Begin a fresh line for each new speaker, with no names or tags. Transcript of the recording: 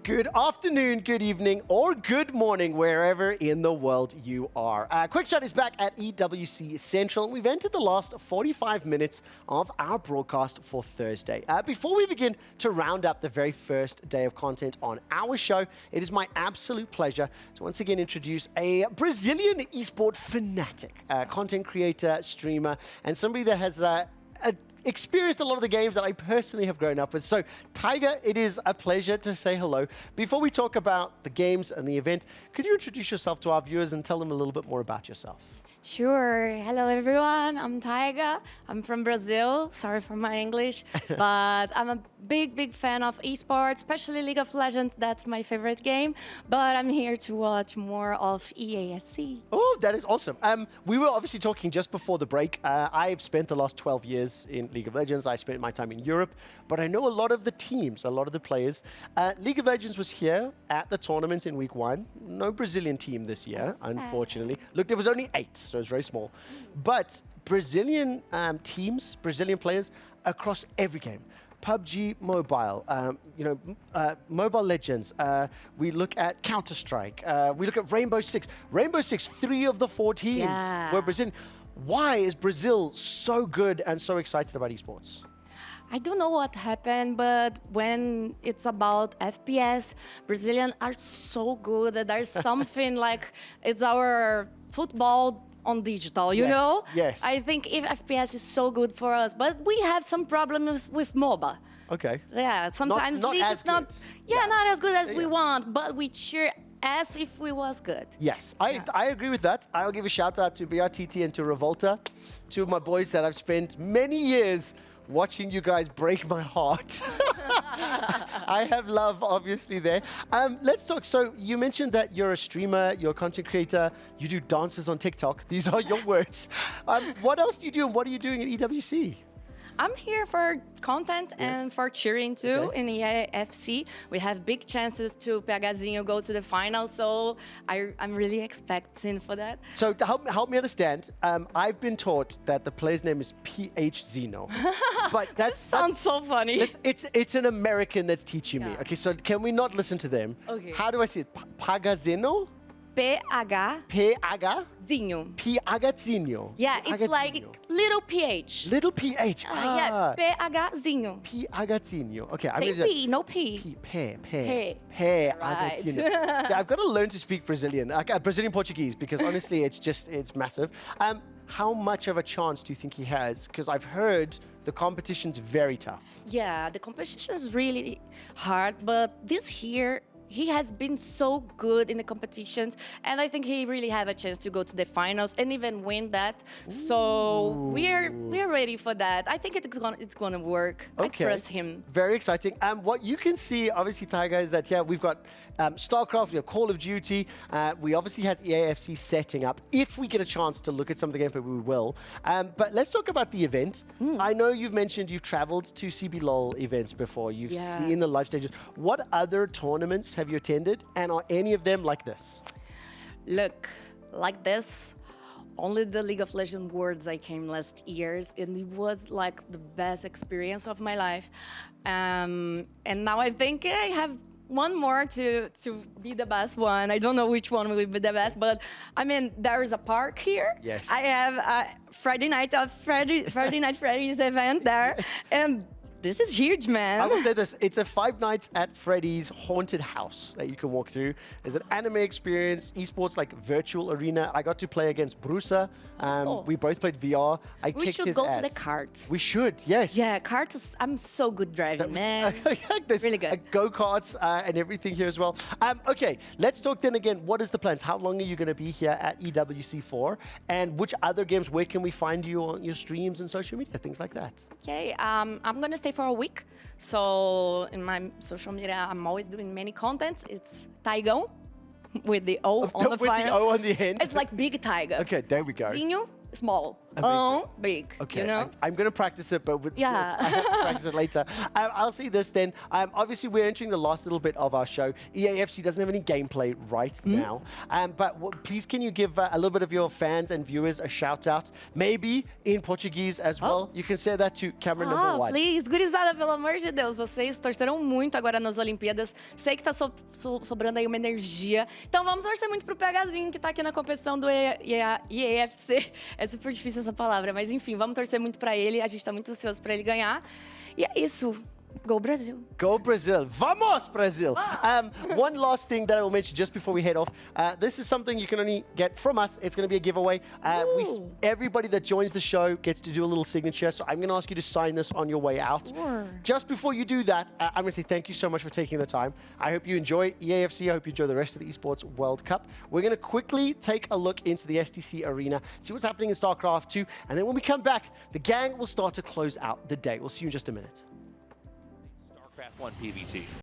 good afternoon, good evening, or good morning, wherever in the world you are. Quick Shot is back at EWC Central, and we've entered the last 45 minutes of our broadcast for Thursday. Before we begin to round up the very first day of content on our show, it is my absolute pleasure to once again introduce a Brazilian esport fanatic, content creator, streamer, and somebody that has experienced a lot of the games that I personally have grown up with. So, THAIGA, it is a pleasure to say hello. Before we talk about the games and the event, could you introduce yourself to our viewers and tell them a little bit more about yourself?
Sure. Hello, everyone. I'm THAIGA. I'm from Brazil. Sorry for my English, but I'm a big fan of esports, especially League of Legends. That's my favorite game. But I'm here to watch more of EAFC.
Oh, that is awesome. We were obviously talking just before the break. I've spent the last 12 years in League of Legends. I spent my time in Europe, but I know a lot of the teams, a lot of the players. League of Legends was here at the tournament in week 1. No Brazilian team this year, unfortunately. Look, there was only 8. So it's very small. But Brazilian teams, Brazilian players across every game. PUBG Mobile, Mobile Legends. We look at Counter-Strike. We look at Rainbow Six. Rainbow Six, 3 of the 4 teams were Brazilian. Why is Brazil so good and so excited about esports?
I don't know what happened, but when it's about FPS, Brazilians are so good that there's something like it's our football on digital, you know?
Yes.
I think if FPS is so good for us, but we have some problems with MOBA.
Okay.
Yeah, sometimes
not
League
as
is not,
good.
not as good as we want, but we cheer as if we was good.
Yes, I agree with that. I'll give a shout out to BRTT and to Revolta, two of my boys that I've spent many years watching you guys break my heart. I have love, obviously, there. Let's talk. So you mentioned that you're a streamer, you're a content creator, you do dances on TikTok. These are your words. What else do you do, and what are you doing at EWC?
I'm here for content and for cheering too in the EAFC. We have big chances to PHzinho go to the final, so I'm really expecting for that.
So to help me understand, I've been taught that the player's name is PHzinho, but that
sounds so funny.
It's an American that's teaching me. Okay, so can we not listen to them?
Okay.
How do I say it? PHzinho?
PHzinho.
PHzinho.
Yeah, it's like little PH.
Little PH.
Yeah, PHzinho.
PHzinho. Okay, I'm
Say
going to
P, no P.
PHzinho. See, I've got to learn to speak Brazilian, Brazilian Portuguese, because honestly, it's massive. How much of a chance do you think he has? Because I've heard the competition's very tough.
Yeah, the competition is really hard, but this year, he has been so good in the competitions, and I think he really have a chance to go to the finals and even win that. So we're ready for that. I think it's gonna work.
Okay.
I trust him.
Very exciting. What you can see, obviously, THAIGA, is that we've got StarCraft, we have Call of Duty. We obviously have EAFC setting up. If we get a chance to look at some of the gameplay, we will. But let's talk about the event. I know you've mentioned you've traveled to CBLOL events before. You've seen the live stages. What other tournaments have you attended, and are any of them like this?
Look, like this, only the League of Legends Worlds I came last year, and it was like the best experience of my life. And now I think I have one more to be the best one. I don't know which one will be the best, but I mean, there is a park here.
Yes.
I have Friday Night Freddy's event there, and this is huge, man.
I will say this, it's a 5 nights at Freddy's haunted house that you can walk through. There's an anime experience, esports like virtual arena. I got to play against Brusa. We both played VR.
We
kicked
should
his
go
ass.
to the kart.
We should, yes.
Yeah, karts, I'm so good driving, man.
There's
really good.
Go-karts and everything here as well. Okay, let's talk then again. What is the plans? How long are you going to be here at EWC for? And which other games, where can we find you on your streams and social media, things like that?
Okay, I'm going to stay for a week. So in my social media, I'm always doing many contents. It's THAIGA with the O on the
With
final.
the O on the end.
It's like big THAIGA.
Okay, there we go.
Zinho, small. big.
Okay,
You know?
I'm going to practice it, but
Yeah.
I have to practice it later. I'll see this then. Obviously, we're entering the last little bit of our show. EAFC doesn't have any gameplay right now, but please can you give a little bit of your fans and viewers a shout out, maybe in Portuguese as well. You can say that to camera number 1.
Please, gurizada, pelo amor de Deus, vocês torceram muito agora nas Olimpíadas. Sei que tá sobrando aí uma energia. Então vamos torcer muito pro PHzinho que tá aqui na competição do EAFC. É super difícil essa palavra, mas enfim, vamos torcer muito pra ele. A gente tá muito ansioso pra ele ganhar. E é isso. Go Brazil.
Go Brazil. Vamos, Brazil. One last thing that I will mention just before we head off. This is something you can only get from us. It's going to be a giveaway. Everybody that joins the show gets to do a little signature. So I'm going to ask you to sign this on your way out.
Sure.
Just before you do that, I'm going to say thank you so much for taking the time. I hope you enjoy EAFC. I hope you enjoy the rest of the Esports World Cup. We're going to quickly take a look into the STC arena, see what's happening in StarCraft 2. And then when we come back, the gang will start to close out the day. We'll see you in just a minute.
StarCraft 1 PVT.